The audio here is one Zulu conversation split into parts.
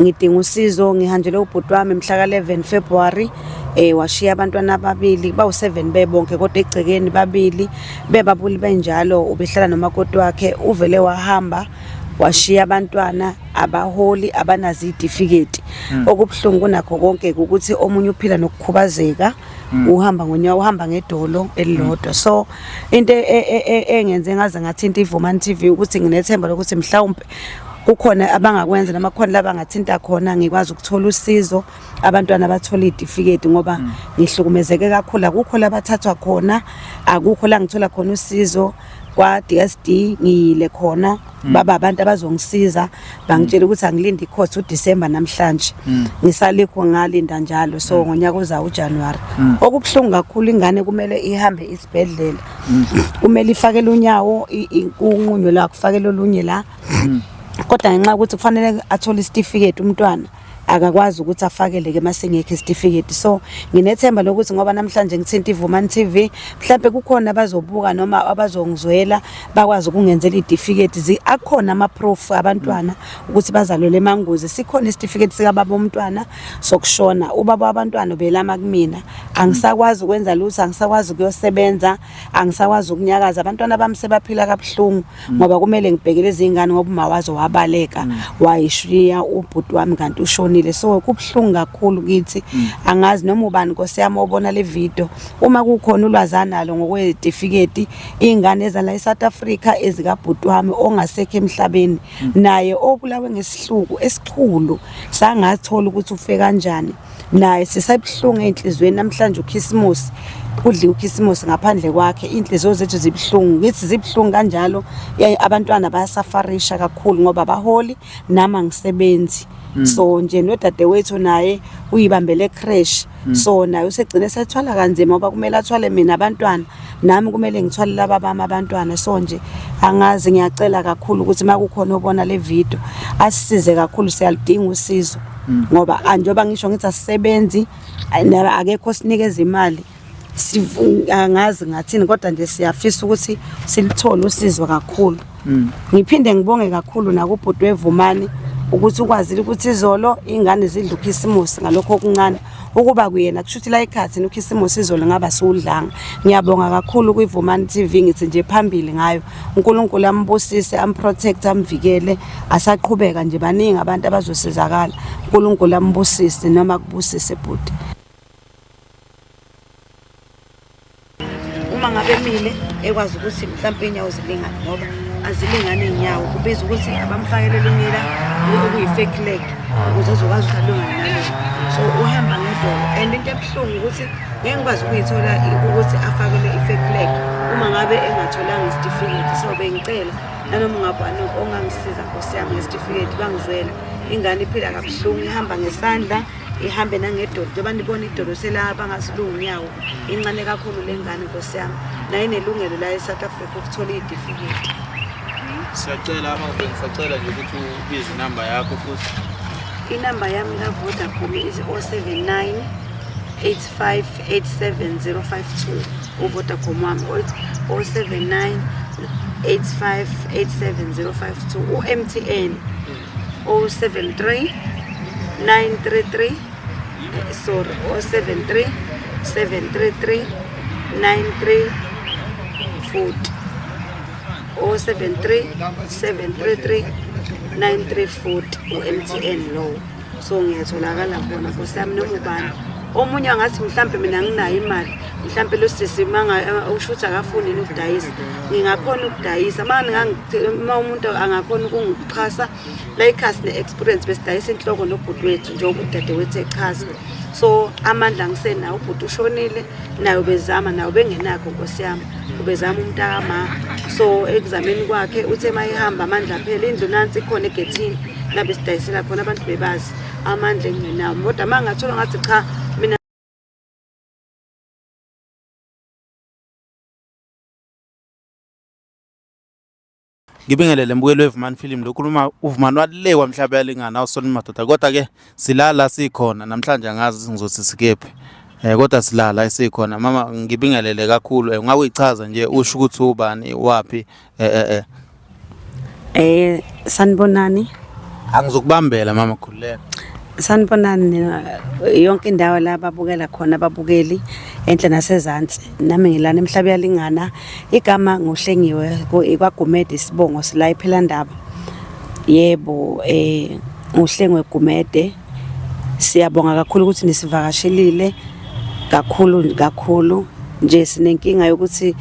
ngidinga usizo ngihanjele ubhuti wami mhla ka 11 February washiya abantwana ababili bawu7 bebonke kodwa egcekeni babili bebabuli benjalo ubehlala nomakoti wakhe uvele wahamba washiya abantwana abaholi abanazi certificate okubhlungu kunakho konke ukuthi omunye uphila nokukhubazeka uhamba ngonyawo uhamba ngedolo elilodwa so into engenze ngaze ngathinta iVumani TV ukuthi nginethemba lokuthi mhlawumbe kukhona abangakwenza noma khona labangathinta khona ngikwazi ukuthola usizo abantwana bathola icertificate ngoba ngihlukumezeke kakhulu akukho labathathwa khona akukho la ngithola khona usizo kwa DSD ngiyile khona baba abantu abazongisiza bangitshela ukuthi angilinde ikhosi uDisemba namhlanje ngisalikho ngalinda njalo so ngonyaka uzayo uJanuary okubhlungu kakhulu ingane kumele ihambe isibhedlela kumele ifakele unyawo inqunyo la kufakele olunye la kodwa ngenxa ukuthi kufanele athole icertificate umntwana akakwazi ukuthi afakeleke masengekho icertificate so nginethemba lokuthi ngoba namhlanje ngithinta iVumani TV mhlawumbe kukhona abazobuka noma abazongizwela bakwazi ukungenzela icertificate akhona ama proof abantwana ukuthi bazalwele emangozi sikhona icertificate sika baba umntwana sokushona ubaba wabantwana belama kumina angisakwazi ukwenza lutho angisakwazi ukuyosebenza angisakwazi ukunyakaza abantwana bami sebaphila kabhlungu ngoba kumele ngibhekele izingane ngoba umawazo wabaleka wayishiya ubhuti wami kanti ushona so kubhlungu kakhulu kithi angazi noma ubani Nkosi yami obona le video uma kukhona ulwazana nalo ngokwe certificate ingane ezala eSouth Africa ezikabhuti wami ongasekho emhlabeni naye obulawe ngesihluku esikhulu sangathola ukuthi ufe kanjani naye sisabhlungu enhlizweni namhlanje uKhisimusi kudli uKhisimusi ngaphandle kwakhe inhliziyo zethu zibhlungu ngithi zibhlungu kanjalo abantwana bayasafarisha kakhulu ngoba baholi nama ngisebenzi so nje nodadewethu naye uyibambele crash so naye usegcine sethwala kanzima ngoba kumele athwale mina abantwana nami kumele ngithwale laba bami abantwana so nje angazi ngiyacela kakhulu ukuthi makukhona obona le video asisize kakhulu siyalidinga usizo ngoba njengoba ngisho ngithi asisebenzi akekho sinikeza imali angazi ngathini kodwa nje siyafisa ukuthi silithole usizo kakhulu ngiphinde ngibonge kakhulu nakubhuti weVumani ukuthi ukwazi ukuthi izolo ingane zidla uKhisimusi ngalokho okuncane ukuba kuyena kushuthi la ikhathi uKhisimusi izolo ngaba siudlanga ngiyabonga kakhulu kwiVumani TV ngithi nje phambili ngayo uNkulunkulu ambusise amprotect amvikele asaqhubeka nje baningi abantu abazosizakala uNkulunkulu ambusise noma kubusise bhuti uma ngabe mile ekwazi ukuthi mhlawumbe inyawo zilingana ngoba azilingane inyawo kubiza ukuthi abamfakele lumila okuyi-fake leg ukuze azokwazi ukulungana nalo so uhamba ngedolo and into ebhlungu ukuthi ngeke ngikwazi ukuyithola ukuthi afakele i-fake leg uma ngabe engatholanga isitifiketi so bengicela nanoma ungabani ongangisiza Nkosi yami ngesitifiketi bangizwela ingane iphila kabhlungu ihamba ngesandla ihambe nangedolo njengoba nibona idolo selapha ngasilungu unyawo incane kakhulu lengane Nkosi yami naye nelungelo la eSouth Africa ukuthola icertificate siyacela ngisacela nje ukuthi ubize inamba yakho futhi inamba yami ka Vodacom is 079 8587052 uVodacom wami 079 8587052 uMTN 073 933 sorry 073 733 9340 073 733 9340 uMTN low so ngiyatholakala khona Nkosi yami noma ubani omunye angathi mhlambe mina nginayo imali mhlambe lo sisi manga ushutha akafuni ukudayisa ngingakhona ukudayisa uma umuntu angakhona ukungiqhasa la ikhasi neexperience besidayisa inhloko nobhuti wethu nje ubudade wethu eqhasa so amandla ngisenawo ubhuti ushonile nayo bezama nayo bengenakho Nkosi yami ubezama umntaka so ekuzameni kwakhe uthe mayihamba amandla phela indlu nansi ikhona egethini nabe sidayisela khona abantu bebazi amandla engenawo kodwa mangathola ngathi cha mina ngibingelele mbukelo weVumani film lokhuluma uVumani walekwa mhlaba yalingana awusona madoda kodwa ke silala sikhona namhlanje angazi ngizothi sikephi kodwa silala esikhona mama ngibingelele kakhulu ungakuyichaza nje usho ukuthi ubani wapi sanibonani Angizokubambela mama, khululeka. Sanibonani yonke indawo la babukela khona ababukeli enhle nasezantsi. Nami ngilana emhlaba yalingana. Igama nguhlengiwe kwaGumede Sibongo sila ePhilandaba. Yebo, nguhlengwe Gumede. Siyabonga kakhulu ukuthi nisivakashelile kakhulu nje sinenkinga yokuthi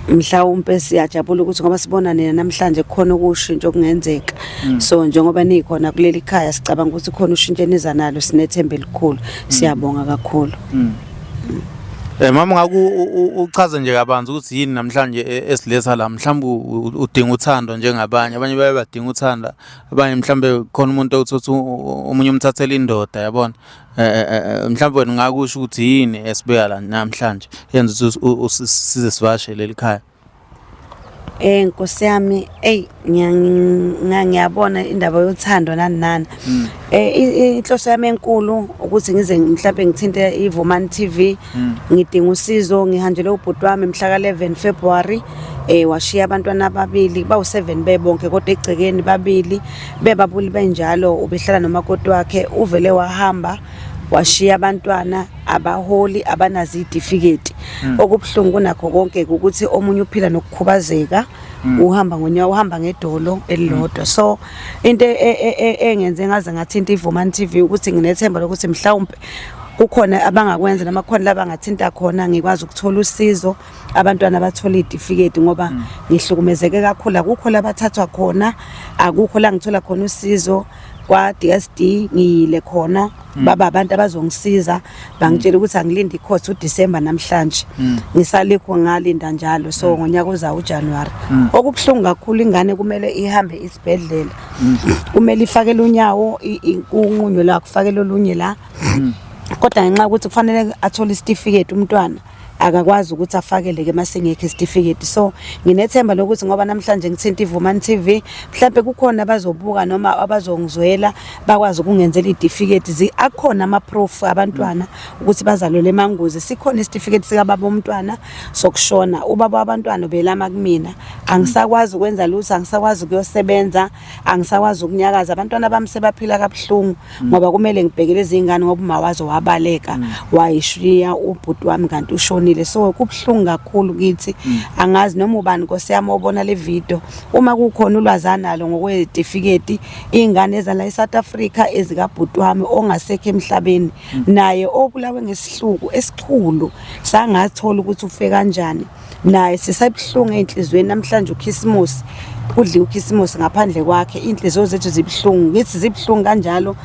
mhlawumbe siyajabula ukuthi ngoba sibona nina namhlanje kukhona ukushintsho kungenzeka. So njengoba nikhona kuleli khaya sicabanga ukuthi khona ushintsho eniza nalo, sinethemba elikhulu. Siyabonga kakhulu. Mama, ngaku uchaze nje kabanzi ukuthi yini namhlanje esiletha la, mhlawumbe udinga uthando njengabanye, abanye baye badinga uthanda, abanye mhlawumbe khona umuntu othatha omunye umthathela indoda, yabona. Mhlawumbe wena ngakusho ukuthi yini esibeka la namhlanje yenza ukuthi size sivashele elikhaya. Nkosi yami, ngiyabona indaba yothando nani. Inhloso yami enkulu ukuthi ngize mhlawumbe ngithinte iVumani TV, ngidinga usizo, ngihanjele ubhuti wami mhla ka-11 February. Washiya abantwana ababili, bawu7 bebonke kodwa egcekeni babili bebabuli benjalo, ubehlala nomakoti wakhe, uvele wahamba washiya abantwana abaholi abanazi certificate. Okubhlungu kunakho konke ukuthi omunye uphila nokukhubazeka, uhamba ngonyawo, uhamba ngedolo elilodwa. So into engenze ngaze ngathinta iVumani TV ukuthi nginethemba lokuthi mhlawumbe kukhona abangakwenza noma kukhona la bangathinta khona ngikwazi ukuthola usizo, abantwana bathola icertificate ngoba ngihlukumezeke kakhulu. Akukho la bathathwa khona, akukho la ngithola khona usizo. Kwa DSD ngiyile khona, baba abantu abazongisiza, bangitshela ukuthi angilinde ikhosi uDisemba namhlanje. Ngisalikho ngalinda njalo, so ngonyaka ozayo uJanuary. Okubhlungu kakhulu, ingane kumele ihambe isibhedlela, kumele ifakele unyawo kunqunywe la, kufakele olunye la. Kodwa ngenxa ukuthi kufanele athole isitifiketi umntwana, akakwazi ukuthi afakele-ke masengekho isitifiketi. So nginethemba lokuthi ngoba namhlanje ngithinta iVumani TV, mhlawumbe kukhona abazobuka noma abazongizwela bakwazi ukungenzela icertificate. Akhona ama-proof abantwana ukuthi bazalelwe emangozi. Sikhona isitifiketi sikababa umntwana sokushona. Ubaba wabantwana ubelama kumina, angisakwazi ukwenza lutho, angisakwazi ukuyosebenza, angisakwazi ukunyakaza. Abantwana bami sebaphila kabuhlungu ngoba kumele ngibhekele izingane ngoba umawazo wabaleka, wayishiya ubhuti wami kanti ushona. So kubhlungu kakhulu kithi. Angazi noma ubani Nkosi yami obona le video, uma kukhona ulwazana nalo ngokwecertificate, ingane ezala eSouth Africa ezikabhuti wami ongasekho emhlabeni, naye obulawe ngesihluku esikhulu, sangathola ukuthi ufe kanjani, naye sisabhlungu enhlizweni. Namhlanje uKhisimusi kudliwa uKhisimusi ngaphandle kwakhe, inhliziyo zethu zibhlungu, ngithi zibhlungu kanjalo.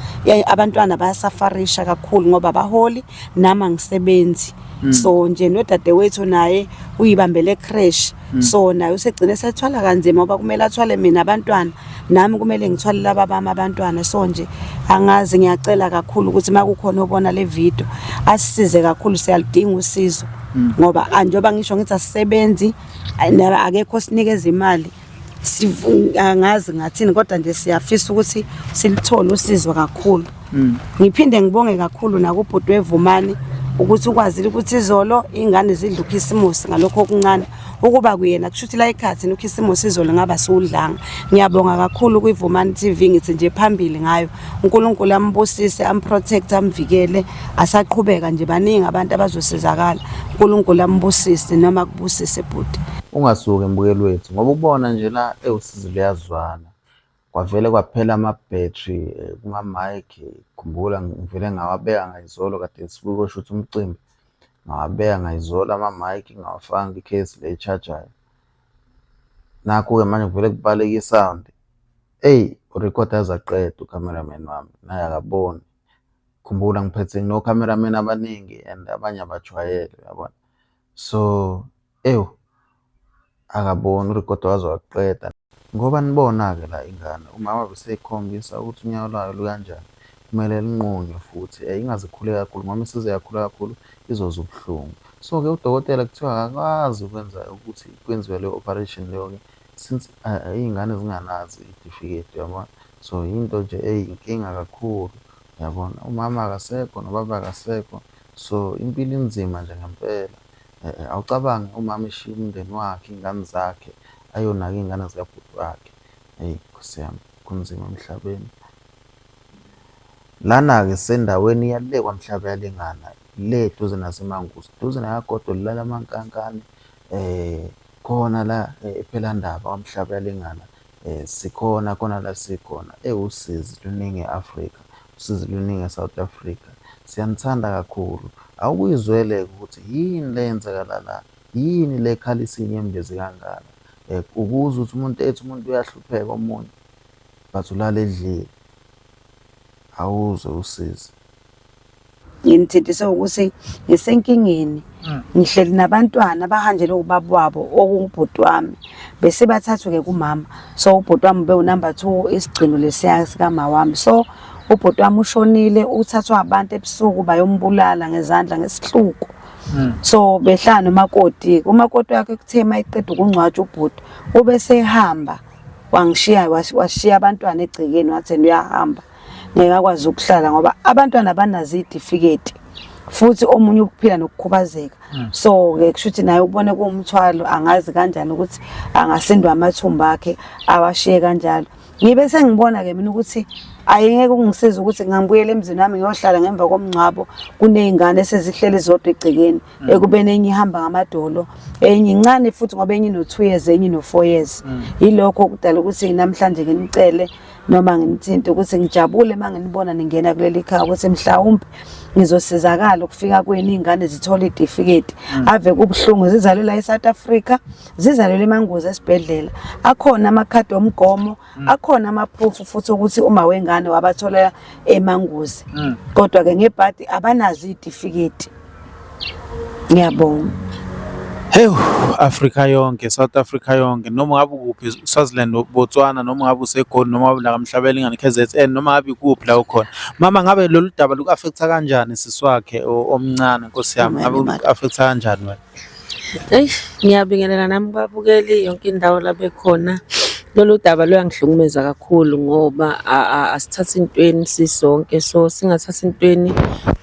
Abantwana bayasafarisha kakhulu ngoba baholi nama ngisebenzi. So nje nodadewethu naye uyibambele ecrash, so naye usegcine sethwala kanzima ngoba kumele athwale mina abantwana, nami kumele ngithwale laba bami abantwana. So nje angazi, ngiyacela kakhulu ukuthi makukhona obona le video asisize kakhulu, siyalidinga usizo ngoba njengoba ngisho ngithi asisebenzi, akekho sinikeza imali, angazi ngathini, kodwa nje siyafisa ukuthi silithole usizo kakhulu. Ngiphinde ngibonge kakhulu nakubhuti weVumani ukuthi ukwazile ukuthi izolo ingane zidla uKhisimusi ngalokho okuncane, ukuba kuyena kushuthi la ekhathi uKhisimusi izolo ngaba siwudlanga. Ngiyabonga kakhulu kwiVumani TV, ngithi nje phambili ngayo. uNkulunkulu ambusise, amprotect, amvikele, asaqhubeka nje, baningi abantu abazosizakala. uNkulunkulu ambusise noma kubusise bhuti. Ungasuke mbukeli wethu ngoba ukubona nje la usizo liyazwana. Kwavele kwaphela ama-battery kuma-mic. Khumbula ngivele ngawabeka ngayizolo, kade sibuke shuthi umcimbi, ngawabeka ngayizolo ama-mic, ngawafaka i-case le charger. Nakho-ke manje kuvele kubaleka isound. Urecorder azaqeda ucameraman wami, naye akaboni. Khumbula ngiphethe no-cameraman abaningi and abanye abajwayele, yabona. So akaboni urecorder waze waqeda. Ngoba nibona-ke la ingane, umama beseyikhombisa ukuthi unyawo lwayo lukanjani, kumele linqunywe futhi ingazikhule kakhulu ngoba isize yakhula kakhulu izoza ubuhlungu. So-ke udokotela kuthiwa akakwazi ukwenza ukuthi kwenziwe leyo operation leyo-ke since iy'ngane zinganazi i-certificate, yabona. So into nje inkinga kakhulu, yabona. Umama akasekho nobaba akasekho, so impilo inzima nje ngempela. Awucabangi umama eshiya umndeni wakhe, iy'ngane zakhe, ayonaka iy'ngane zikabhuti wakhe. Nkosi yami. kunzima emhlabeni. Lana-ke sendaweni yale kwaMhlaba Yalingana le duze naseMangusi, duze nayagodwa lala amankankane khona la ePhelandaba kwaMhlaba Yalingana sikhona khona la sikhona. Usizi luningi e-Afrika, usizi luningi e-South Africa. Siyanithanda kakhulu. Awukuyizwele ukuthi yini le yenzakala la, yini le khalisa inyembezi kangaka. Ukuzwa ukuthi umuntu ethi umuntu uyahlupheka omunye but ulala edlile. Awuzwe usizi. Nginithintise ukuthi ngisenkingeni ngihleli nabantwana bahanjele ubaba wabo okungubhuti wami bese bathathwe-ke kumama. So ubhuti wami bewunumber 2 isigcino lesiya sikama wami. So ubhuti wami ushonile, uthathwa abantu ebusuku bayombulala ngezandla ngesihluku. So behlala nomakoti, umakoti wakhe kuthe mayiqeda ukungcwatsha ubhuti ubese ehamba wangishiya, washiya abantwana egcekeni wathi uyahamba ngeke akwazi ukuhlala ngoba abantwana abanazo izitifiketi futhi omunye ukuphila nokukhubazeka. So ke kushuthi naye ubone kuumthwalo, angazi kanjani ukuthi angasindwa amathumba akhe awashiye kanjalo. Ngibe sengibona ke mina ukuthi ayengeke ungisize ukuthi ngangibuyele emzini wami ngiyohlala ngemva komngcwabo kunezingane esezihlele zodwa egcekeni ekubeni enye ihamba ngamadolo, enye incane futhi ngoba enye no2 years enye no4 years. Yilokho kudala ukuthi namhlanje nginicele noma nginithinte ukuthi ngijabule manginibona ningena kuleli khaya ukuthi mhlawumbe ngizosizakala ukufika kwenu izingane zithola idifiketi. Ave kubhlungu zizalelwa eSouth Africa, zizalelwa eManguzi esibhedlela. Akhona amakhadi omgomo, akhona amaproof futhi ukuthi uma wengane wabathola eManguzi. Kodwa ke ngebhadi abanazo idifiketi. Ngiyabonga. Hey, Afrika yonke, South Africa yonke, noma ngabe kuphi, Swaziland, Botswana, noma ngabe useGoli, noma ngabe la kaMhlaba Yalingana KZN, noma ngabe kuphi la ukhona. Mama, ngabe lolu daba luku-affecta kanjani sisi wakhe omncane Nkosi yami? Ngabe luku-affecta kanjani wena? Ngiyabingelela nami babukeli yonke indawo la bekhona. Lolu daba luyangihlukumeza kakhulu ngoba asithatha intweni sisonke, so singathatha intweni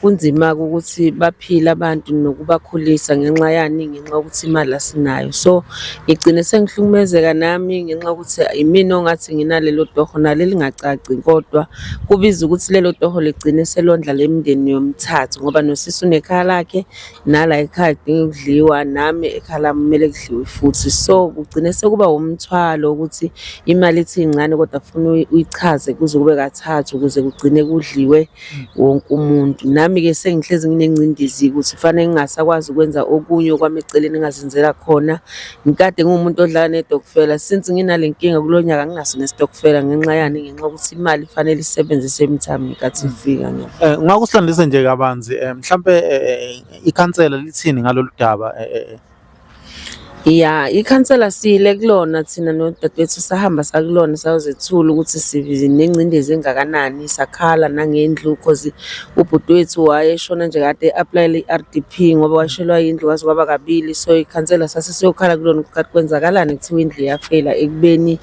kunzima ukuthi baphile abantu nokubakhulisa ngenxa yani, ngenxa ukuthi imali asinayo. So ngigcine sengihlukumezeka nami ngenxa ukuthi imina ongathi nginalelo doho naleli ngacaci, kodwa kubiza ukuthi lelo doho ligcine selondla lemndeni yomthathu ngoba nosisi unekhaya lakhe nala ekhaya kudinga ukudliwa, nami ekhaya lami kumele kudliwe futhi. So kugcine sekuba umthwalo ukuthi imali ethi incane kodwa ufuna uyichaze kuze kube kathathu ukuze kugcine kudliwe wonke umuntu. Nami-ke sengihlezi nginencindezi ukuthi kufanele ngingasakwazi ukwenza okunye okwami eceleni engazenzela khona. Ngikade ngumuntu odlala nedokfela, since nginale nkinga kulo nyaka nginaso nesitokfela ngenxa yani, ngenxa ukuthi imali ifanele isebenzise emthamo ngenkathi ifika. Ngakusandise nje kabanzi, mhlambe ikhansela lithini ngalolu daba? Ya, ikhansela sile kulona thina nodadewethu sahamba sakulona sayozethula ukuthi sinencindezi engakanani, sakhala nangendlu because ubhuti wethu wayeshona nje kade apply i-RDP ngoba washelwa indlu kwaze kwaba kabili. So ikhansela sasisiyokhala kulona ukuthi kwenzakalani kuthiwa indlu yafela ekubeni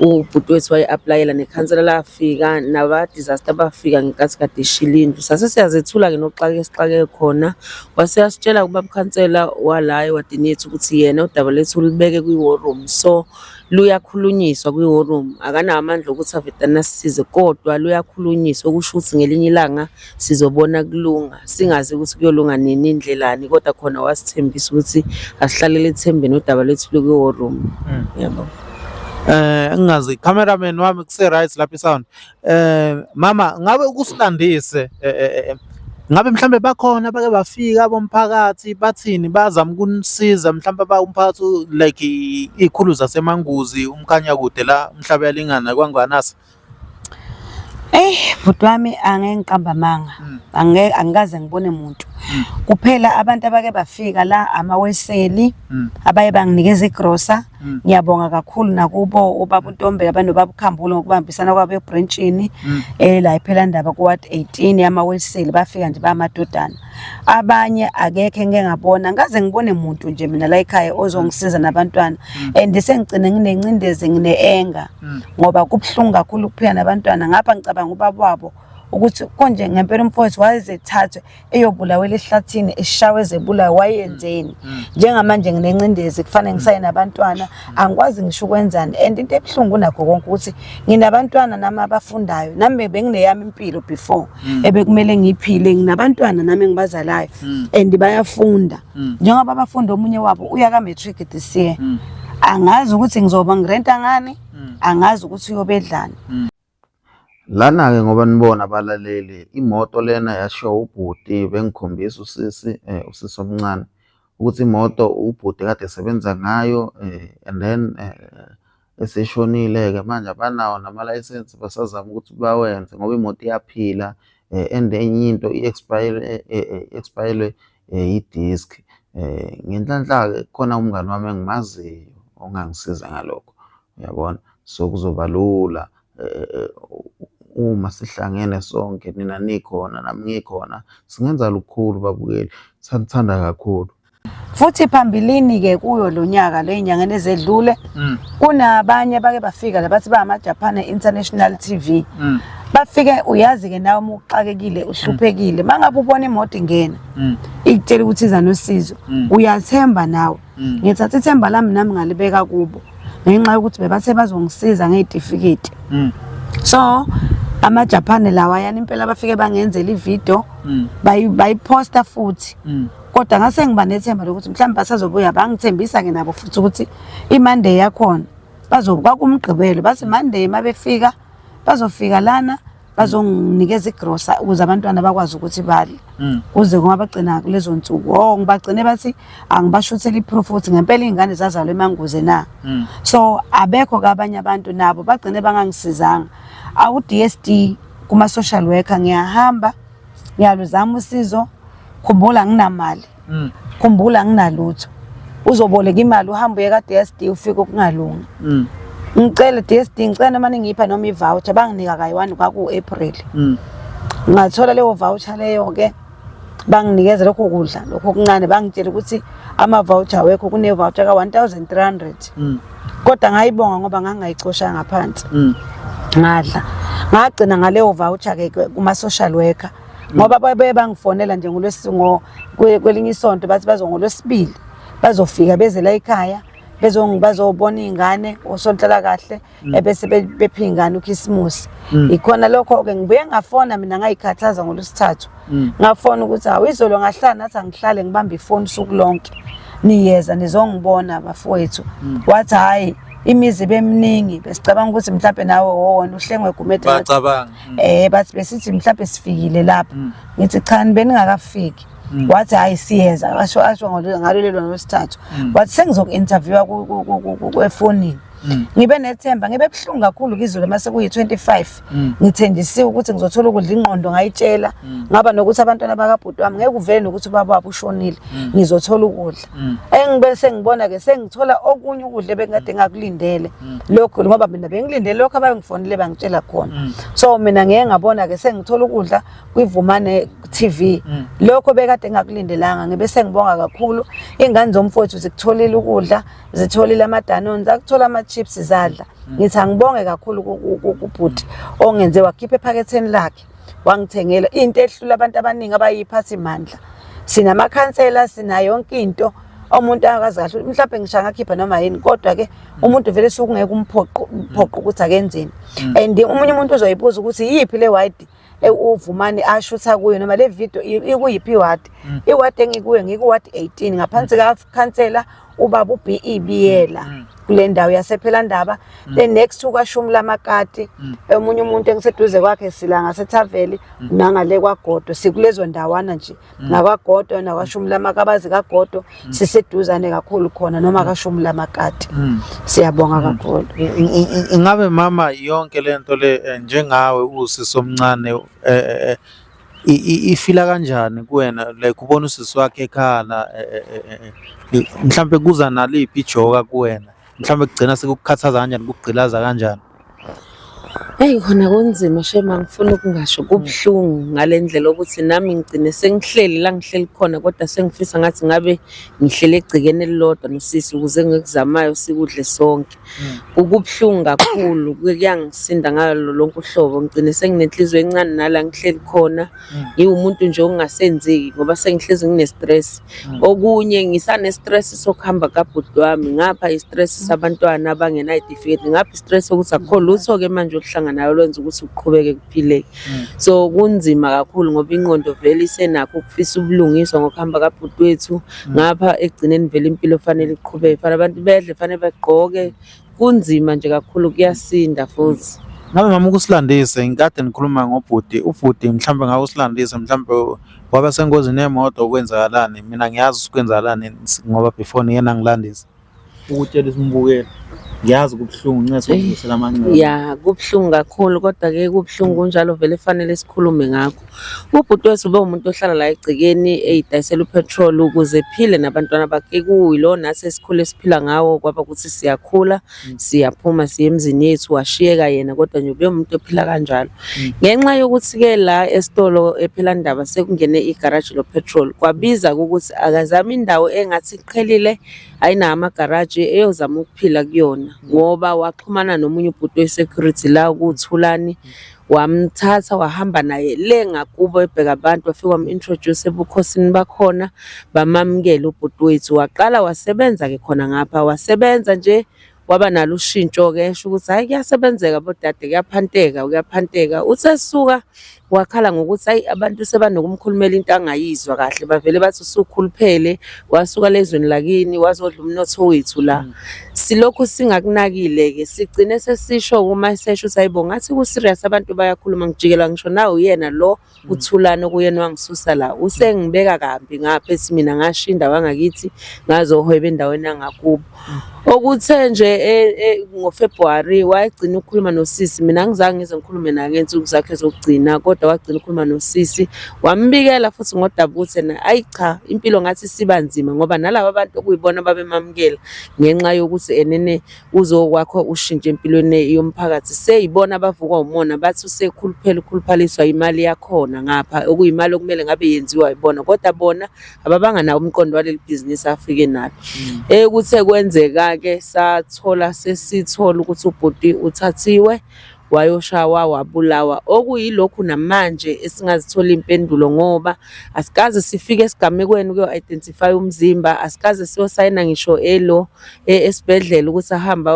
ubhuti wethu waye-applyela nekhansela lafika naba-disaster bafika ngenkathi kade ishila indlu. Sasesiyazethula-ke nokuxakeka esixakeke khona, waseyasitshela ubaba ukhansela wala ewadini yethu ukuthi yena udaba lethu ulibeke kwi-war room. So luyakhulunyiswa kwi-war room, akanawo amandla ukuthi avedane asisize, kodwa luyakhulunyiswa okusho ukuthi ngelinye ilanga sizobona kulunga, singazi ukuthi kuyolunga nini indlelani, kodwa khona wasithembisa ukuthi asihlalele ethembeni udaba lethu lukwi-war room. Yebo. Ngingazi cameraman wami kuse right lapha isound. Mama, ngabe ukuslandise ngabe mhlambe bakhona bake bafika bomphakathi bathini bazama ukunisiza mhlambe umphakathi like ikhulu zaseManguzi, umkhanya kude la Mhlaba Yalingana kwangwanasa? Bhuti wami angeke ngiqamba amanga, angikaze ngibone umuntu. Kuphela abantu abake bafika la amaweseli abaye banginikeza igrosa. Ngiyabonga kakhulu nakubo ubaba uNtombe abanobaba uKhambule ngokubambisana kwabo ebranchini la ePhelandaba kuward 18 amaweseli bafika nje bamadodana. Abanye akekho ngeke ngabona, ngaze ngibone umuntu nje mina la ekhaya ozongisiza nabantwana, and sengigcine nginencindezi ngine-enga ngoba kubhlungu kakhulu ukuphila nabantwana. Ngapha ngicabanga ubaba wabo ukuthi konje ngempela umfowethu wayezethathwe eyobulawela ehlathini eshawe ezebulawa wayenzeni njengamanje nginencindezi kufanele ngisaye nabantwana angikwazi ngisho ukwenzani and into ebhlungu nakho konke ukuthi nginabantwana nami abafundayo nami bengineyami impilo before ebekumele ngiphile nginabantwana nami engibazalayo and bayafunda njengoba abafunda omunye wabo uya ka matric this year angazi ukuthi ngizoba ngirenta ngani angazi ukuthi uyobedlana lana ke ngoba nibona abalaleli imoto lena yashiwa ubhuti bengikhombisa usisi omncane ukuthi imoto ubhuti kade esebenza ngayo and then eseshonile ke manje abanawo nama license basazama ukuthi bawenze ngoba imoto iyaphila and enye into expire i-disc ngenhlanhla ke khona umngani wami engimaziyo ongangisiza ngalokho uyabona so kuzoba lula uma sihlangene sonke nina nikhona nami ngikhona singenza lukhulu babukeli sanithanda kakhulu futhi phambilini ke kuyo lonyaka lezinyangeni ezedlule kunabanye bake bafika labathi ba ama-Japan International TV bafike uyazi ke nawe umuxakekile uhluphekile mangabe ubona imoto ingena ikutshela ukuthi iza nosizo uyathemba nawe ngithatha ithemba lami nami ngalibeka kubo ngenxa yokuthi bebathe bazongisiza ngezitifiketi so ama-Japan lawa yana impela bafike bangenzela ivideo bayiposta futhi kodwa ngase ngiba nethemba lokuthi mhlawumbe basazobuya bangithembisa ke nabo futhi ukuthi iMonday yakhona bazokuba kumgqibelo bathi Monday mabefika bazofika lana bazonginikeza igrosa ukuze abantwana bakwazi ukuthi badle uze ngoba bagcina kulezo nsuku ngibagcine bathi angibashuthela iproof ukuthi ngempela izingane zazalwa emanguze na so abekho kabanye abantu nabo bagcine bangangisizanga awu DSD kuma social worker ngiyahamba ngiyaluzama usizo khumbula nginamali khumbula nginalutho uzoboleka imali uhambe uye ka DSD ufike okungalungi ngicela DSD ngicela manje ngipha noma i-voucher banginika kayi-1 kwaku April ngathola leyo voucher leyo ke banginikeza lokho kudla lokho okuncane bangitshela ukuthi ama-voucher wekho kune voucher ka 1300 kodwa ngayibonga ngoba ngangayicosha ngaphansi ngadla ngagcina ngaleyo voucher ke kuma social worker ngoba babe bangifonela nje ngolwesingo kwelinye isonto bathi bazongolwesibili bazofika beze la ekhaya bazobona izingane osonhlala kahle ebese bephi ingane uKhisimusi ikhona lokho ke ngibuye ngafona mina ngayikhathaza ngolwesithathu ngafona ukuthi awizolo ngahlala nathi angihlale ngibamba ifoni usuku lonke niyeza nizongibona bafowethu wathi hayi imizi bemningi besicabanga ukuthi mhlawumbe nawe wona uhlengwe gumede bacabanga bathi besithi mhlawumbe sifikile lapha ngithi cha beningakafiki wathi hayi siyeza asho ngalelo lwesithathu wathi sengizoku-interviewa kwefonini ngibe nethemba ngibe buhlungu kakhulu kizolo mase kuyi-25 ngithenjisiwe ukuthi ngizothola ukudla ingqondo ngayitshela ngaba nokuthi abantwana bakabhuti wami ngeke uvele nokuthi ubaba wabo ushonile ngizothola ukudla engibe sengibona ke sengithola okunye ukudla ebengikade ngakulindele lokho ngoba mina bengilindele lokho abayengifonile bangitshela khona so mina ngeke ngabona ke sengithola ukudla kwivumane TV lokho bekade ngakulindelanga ngibe sengibonga kakhulu ingane zomfowethu zikutholile ukudla zitholile amadanoni zakuthola ama-chips zadla ngithi angibonge kakhulu kubhuti ongenze wakhipha ephaketheni lakhe wangithengela into ehlula abantu abaningi abayiphathi mandla sinamakhansela sina yonke into umuntu akazi kahle mhlawumbe ngishaya ngakhipha noma yini kodwa ke umuntu vele sokungeke umphoqo ukuthi akenzeni and umunye umuntu uzoyibuza ukuthi yiphi le wide uvumani ashutha kuyo noma le video ikuyiphi iwadi iwadi engikuwe ngikuwadi 18 ngaphansi ka khansela ubaba uBE Biyela kule ndawo yasePhelandaba the next ukwashumula amakati omunye umuntu engiseduze kwakhe sila ngaseThaveli nangale kwaGodo sikulezo ndawana nje nakwaGodo nakwashumula amakabazi kaGodo siseduzane kakhulu khona noma kashumula amakati siyabonga kakhulu ingabe mama yonke lento le njengawe usisi omncane ifila kanjani kuwena like ubona usisi wakhe ekhala mhlambe kuza naliphi ijoka kuwena mhlambe kugcina sekukukhathaza kanjani kugqilaza kanjani Eyi khona kunzima shema ngifuna ukungasho kubuhlungu ngale ndlela ukuthi nami ngigcine sengihleli la ngihleli khona kodwa sengifisa ngathi ngabe ngihlele egcekeni elilodwa nosisi ukuze ngikuzamayo sikudle sonke. Kubuhlungu kakhulu kuyangisinda ngalo lonke uhlobo ngigcine senginenhliziyo encane nala ngihleli khona ngiwumuntu nje ongasenzeki ngoba sengihlezi ngine-stress. Okunye ngisane-stress sokuhamba kabhuti wami ngapha i-stress sabantwana abangenayitifiketi ngapha i-stress ukuthi akukho lutho-ke manje oluhlanganayo lwenza ukuthi kuqhubeke kuphileke. So kunzima kakhulu ngoba ingqondo vele isenakho ukufisa ubulungiswa ngokuhamba kabhuti wethu ngapha ekugcineni vele impilo fanele iqhubeke fanele abantu bedle fanele begqoke kunzima nje kakhulu kuyasinda futhi. Ngabe mama ukusilandise ngikade nikhuluma ngobhuti ubhuti mhlawumbe ngabe usilandise mhlawumbe waba sengozini yemoto okwenzakalani mina ngiyazi ukwenzakalani ngoba before niyena ngilandisa ukutshela isimbukela ngiyazi kubuhlungu ncese ukudlulisela amanye. Ya kubuhlungu kakhulu kodwa-ke kubuhlungu kunjalo vele fanele sikhulume ngakho. Ubhuti wethu ube umuntu ohlala la egcekeni eyidayisela upetrol ukuze ephile nabantwana bakhe kuyilo nathi esikhule siphila ngawo kwaba ukuthi siyakhula siyaphuma siye emzini yethu washiyeka yena kodwa nje ube umuntu ophila kanjalo. Ngenxa yokuthi-ke la esitolo ePhelandaba sekungene igaraji lopetrol kwabiza ukuthi akazame indawo engathi iqhelile ayinawo amagaraji eyozama ukuphila kuyona ngoba waxhumana nomunye ubhuti we-security la kuthulani wamthatha wahamba naye le ngakubo ebheka abantu wafika wam-introduce ebukhosini bakhona bamamukela ubhuti wethu waqala wasebenza-ke khona ngapha wasebenza nje waba nalo ushintsho-ke esho ukuthi hhayi kuyasebenzeka bodade kuyaphanteka uthi esuka wakhala ngokuthi hayi abantu sebanokumkhulumela into angayizwa kahle bavele bathi usukhuluphele wasuka lezweni lakini wazodla umnotho wethu la. Silokhu singakunakile-ke sigcine sesisho uma sesho ukuthi hayibo ngathi ku-serious abantu bayakhuluma ngijikela ngisho nawe uyena lo uthulane okuyena wangisusa la usengibeka kambi ngapha ethi mina ngashinda wangakithi ngazohweba endaweni yangakubo. Okuthe nje ngoFebruary wayegcina ukukhuluma nosisi mina angizange ngize ngikhulume naye ngensuku zakhe zokugcina kodwa wagcina ukukhuluma nosisi wambikela futhi ngodaba ukuthi yena ayi cha impilo ngathi siba nzima ngoba nalabo abantu okuyibona babemamukela ngenxa yokuthi enene uzokwakho ushintshe empilweni yomphakathi seyibona bavukwa umona bathi ukhuluphaliswa imali yakhona ngapha okuyimali okumele ngabe yenziwa yibona kodwa bona ababanganawo umqondo waleli bhizinisi afike nalo. Ekuthe kwenzeka-ke sesithola ukuthi ubhuti uthathiwe wayoshawa wabulawa okuyilokhu namanje esingazithola impendulo ngoba asikaze sifike esigamekweni ukuyo-identify umzimba asikaze siyosayina ngisho esibhedlela ukuthi ahamba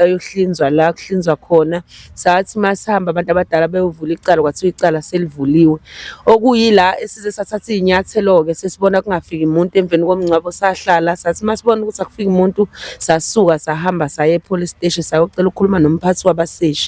ayohlinzwa la kuhlinzwa khona sathi masihamba abantu abadala beyovula icala kwathiwa icala selivuliwe okuyila esize sathatha iy'nyathelo-ke sesibona kungafiki umuntu emveni komngcwabo sahlala sathi masibona ukuthi akufiki umuntu sasuka sahamba saye e-police station sayocela ukukhuluma nomphathi wabaseshi.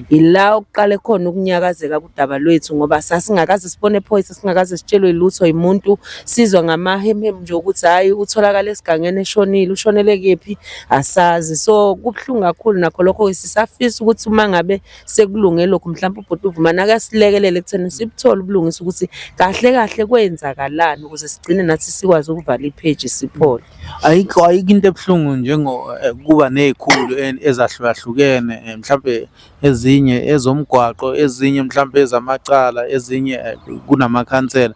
Ila okuqale khona ukunyakazeka kudaba lwethu ngoba sasingakaze sibone ephoyisa singakaze sitshelwe lutho yimuntu sizwa ngamahemhem nje ukuthi hayi utholakala esigangeni eshonile ushonele kephi asazi. So kubuhlungu kakhulu nakho lokho sisafisa ukuthi uma ngabe sekulungele lokho mhlawumbe ubhuti uVumani akasilekelele ekutheni sibuthole ubulungisa ukuthi kahle kahle kwenzakalani ukuze sigcine nathi sikwazi ukuvala ipheji siphole. Ayikho into ebuhlungu kuba nezikhulu ezahlukahlukene mhlawumbe ezinye ezomgwaqo ezinye mhlawumbe ezamacala ezinye kunamakhansela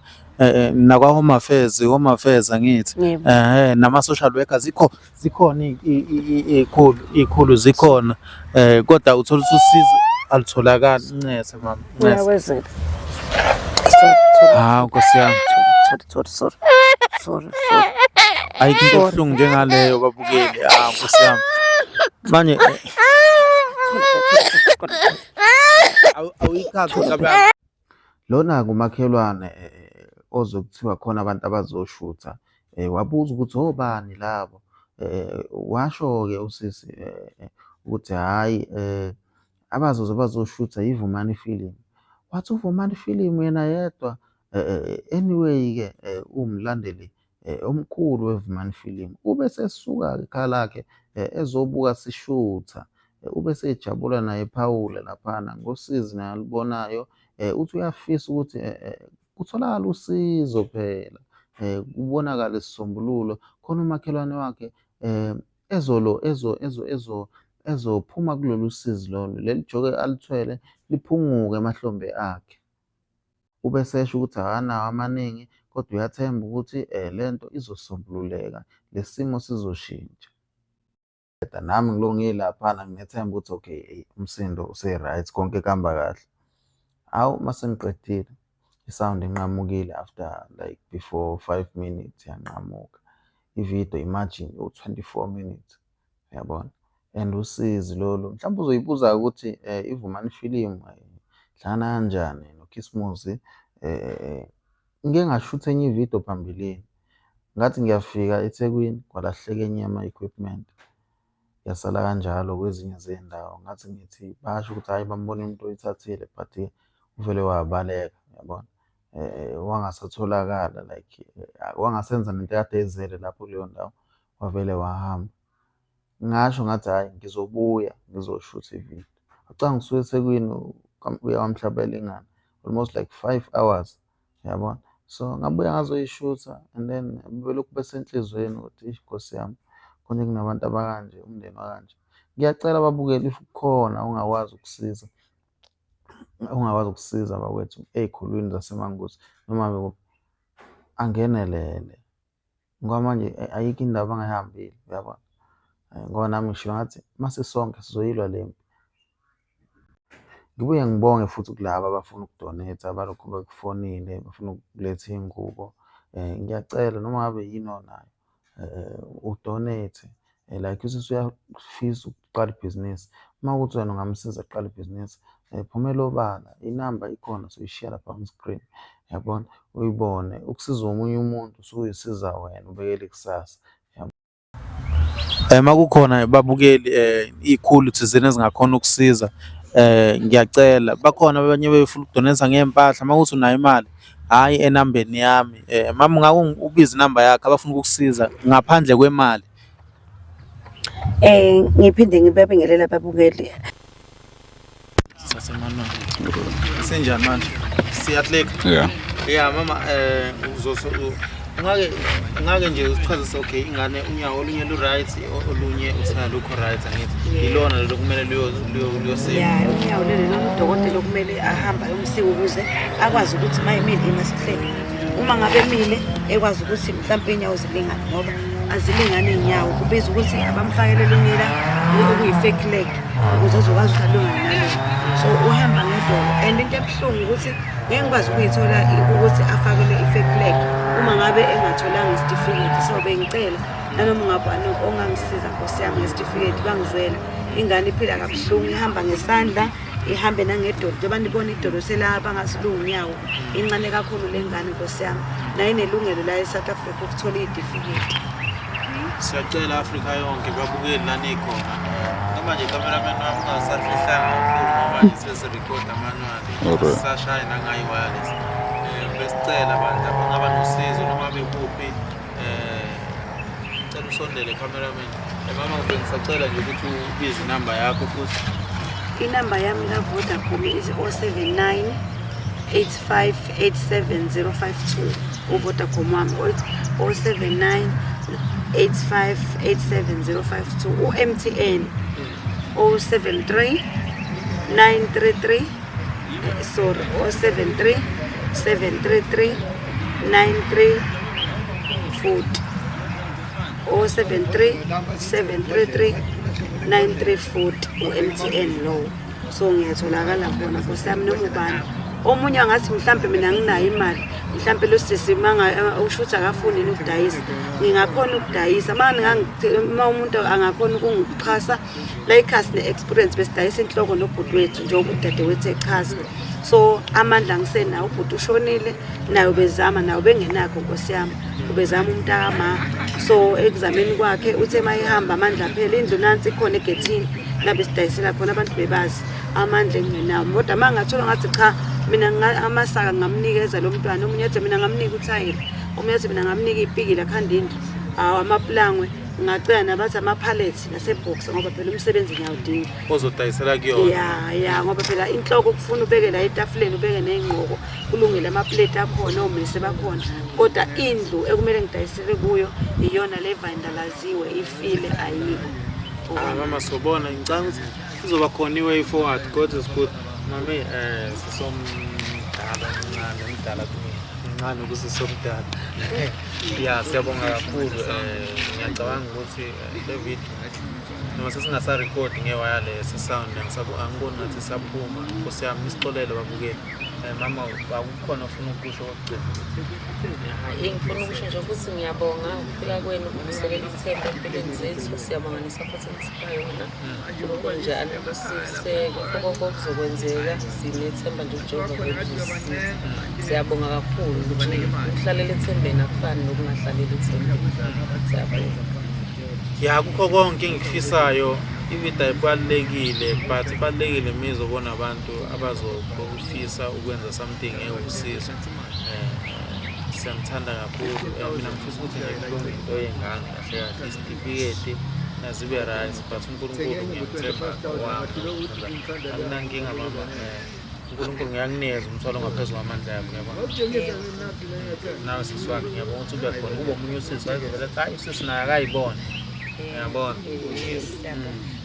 nakwa-Home Affairs angithi nama-social worker zikhona iy'khulu zikhona kodwa uthola ukuthi usizo alitholakali ncese mama ncese. Hawu Nkosi yami sorry ayikho into ebuhlungu njengaleyo babukeli Nkosi yami manje awuyikhathi kabi. Lona-ke umakhelwane ozokuthiwa khona abantu abazoshutha wabuza ukuthi obani labo washo-ke usisi ukuthi hhayi abazoze bazoshutha iVumani Film wathi uVumani Film yena yedwa anyway-ke umlandeli omkhulu weVumani Film ube sesuka ekhaya lakhe ezobuka sishutha ube sejabula naye ephawula laphana ngosizi naye alibonayo uthi uyafisa ukuthi kutholakala usizo phela kubonakala isisombululo khona umakhelwane wakhe ezophuma kulolu sizi lolo, leli joke alithwele liphunguke emahlombe akhe. Ube sesho ukuthi akanawo amaningi kodwa uyathemba ukuthi lento izosombululeka, lesimo sizoshintsha. Nami ngiloko ngilaphana nginethemba ukuthi okay, umsindo use-right, konke kuhamba kahle. Awu mase ngiqedile i-sound inqamukile after like before 5 minutes yanqamuka. I-video imagine 24 minutes, uyabona? And usizi lolo mhlawumbe uzoyibuza ukuthi iVumani Film dlana kanjani noKhisimusi. Ngike ngashutha enye ividiyo phambilini, ngathi ngiyafika eThekwini kwalahleka enye ama-equipment, yasala kanjalo kwezinye zey'ndawo. Ngathi ngithi basho ukuthi hhayi bambona umuntu oyithathile but uvele wabaleka, uyabona? Wangasatholakala like wangasenza nento ekade eyizele lapho kuleyo ndawo, wavele wahamba. Ngasho ngathi hhayi ngizobuya ngizoshutha ividiyo. Wacanga ngisuke eThekwini uya kwaMhlabela ingani almost like 5 hours, uyabona? So ngabuya ngazoyishutha and then belokhu besenhlizweni ukuthi Nkosi yami konke kunabantu abakanje, umndeni wakanje. Ngiyacela ababukeli if kukhona ongakwazi ukusiza bawethu ey'khulwini zaseMangosi noma angenelele ngoba manje ayikho indaba angayihambile, uyabona? Ngoba nami ngisho ngathi mase sonke sizoyilwa le mpi. Ngibuye ngibonge futhi kulaba abafuna ukudonate, abalokhu bekufonile bafuna ukuletha iy'ngubo. Ngiyacela noma ngabe yini onayo udonate, like usisi uyafisa ukuqala ibhizinisi. Uma kuwukuthi wena ungamsiza aqala ibhizinisi, phumela obala, inamba ikhona soyishiya lapha on-screen, uyabona? Uyibone ukusiza omunye umuntu usuke uyisiza wena ubekele ikusasa. Uma kukhona babukeli iy'khulu thizeni ezingakhona ukusiza, ngiyacela bakhona abanye befuna ukudonetha ngey'mpahla. Uma kuwukuthi unayo imali, hhayi enambeni yami, mama ungake ubize inamba yakhe abafuna ukukusiza ngaphandle kwemali. Ngiphinde ngibabingelela ababukeli. Senjani manje? Siyahleka? Yeah mama, ungake nje usichazise okay ingane unyawo olunye lu-right olunye usingalukho right, angithi ilona lelo kumele luyoseva. Ya unyawo lelo noma udokotela okumele ahambe ayomsika ukuze akwazi ukuthi uma emile emasihleni, uma ngabe emile ekwazi ukuthi mhlawumbe iy'nyawo zilingane ngoba azilingane iy'nyawo, kubiza ukuthi abamfakele elinye la okuyi-fake leg ukuze azokwazi ukuthi alungane nalelo. So uhamba ngedolo and into ebuhlungu ukuthi ngeke ngikwazi ukuyithola ukuthi afakele i-fake leg uma ngabe engatholanga isitifiketi. So bengicela nanoma ungabani ongangisiza Nkosi yami ngesitifiketi bangizwela. Ingane iphila kabuhlungu, ihamba ngesandla ihambe nangedolo njengoba nibona idolo selapha ngasilungu unyawo incane kakhulu le ngane Nkosi yami, nayo inelungelo la eSouth Africa ukuthola iy'tifiketi. Siyacela Afrika yonke babukeli lana ikhona. Noma nje cameraman wami ungasafihlanga kakhulu ngoba nje sesirecorda manually. Sashaya nangayi wireless. Besicela abantu abangaba nosizo noma bekuphi cela usondele cameraman. Mama ngisacela nje ukuthi ubize inamba yakho futhi. Inamba yami la Vodacom is 079 85 87 052. uVodacom wami 079 85 87 052. uMTN 073 933 sorry 073 733 9340 073 733 9340 uMTN low. So ngiyatholakala khona Nkosi yami noma ubani. Omunye angathi mhlambe mina nginayo imali, mhlambe lo sisi manga ushutha akafuni ukudayisa, ngingakhona ukudayisa. Uma umuntu angakhona ukungichasa la ikhasi ne-experience besidayisa inhloko nobhuti wethu njengoba udade wethu echaza. So amandla ngisenawo, ubhuti ushonile nayo bezama, nayo bengenakho Nkosi yami, ubezama umntakama. So ekuzameni kwakhe uthe mayihamba amandla phela, indlu nansi ikhona egethini labe sidayisela khona abantu bebazi amandla engenawo. Kodwa uma ngathola ngathi cha mina amasaka ngamnikeza lo mntwana, omunye ethi mina ngamnika uthayela, omunye ethi mina ngamnika ipikile akhandini, amaplangwe ngacela nabathi ama-pallets nasebox ngoba phela umsebenzi ngiyawudinga. Ozodayisela kuyona? Ya ngoba phela inhloko kufuna ubeke la etafuleni, ubeke ney'ngqoko, kulungile amaplate akhona, omese bakhona, kodwa indlu ekumele ngidayisele kuyo iyona le vandalaziwe ifile ayikho. Mama sobona ngicanga ukuthi kuzoba khona i-way forward. God is good. Mami sisomdala omncane mncane kusisomdala. Ya siyabonga kakhulu. Ngiyacabanga ukuthi le video noma sesingasarecord ngewayalesi sound angiboni ngathi saphuma. Nkosi yami isixolelo babukeli. Mama akukhona ufuna ukusho kokugcina. Ngifuna ukusho nje ukuthi ngiyabonga ukufika kwenu ukuselela ithemba empilweni zethu. Siyabonga nesaphothi enisipha yona. Lokho nje anibusise konke okuzokwenzeka. Sinethemba nje uJehova kwethu. Siyabonga kakhulu ukuthi ukuhlalela ethembeni akufani nokungahlaleli ethembeni. Siyabonga. Ya kukho konke engikufisayo ivida ibalekile but ibalekile mizobona abantu abazofisa ukwenza something ewusizo. Siyamthanda kakhulu. Mina ngifisa ukuthi ngibonge into yengane kahle kahle isitifiketi nazibe right but uNkulunkulu ngiyamthemba wami. Anginankinga mama. uNkulunkulu ngiyakunikeza umthwalo ngaphezulu kwamandla yakho yabona. Nawe siswakhe ngiyabonga ukuthi ube khona kube omunye usisi ayizovela athi hayi usisi naye akayibona. Ngiyabona.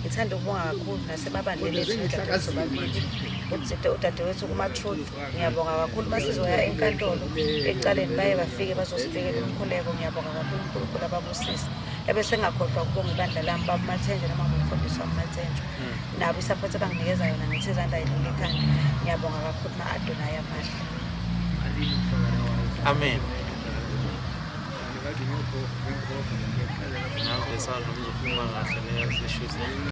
Ngithanda ukubonga kakhulu nasebabandleni lethu dadewethu babili. Udadewethu kuma-truth. Ngiyabonga kakhulu basizoya enkantolo ekuqaleni baye bafike bazosibekela umkhuleko. Ngiyabonga kakhulu uNkulunkulu ababusisa. Ebese ngakhohlwa ukubonga ibandla lami babumathenjwe noma ngumfundisi wabumathenjwe. Nabo isaphothi abanginikeza yona ngithi izandla yilula ekhanda. Ngiyabonga kakhulu ma-Adonai amahle. Amen. Nawe salo mzophuma kahle neyazisho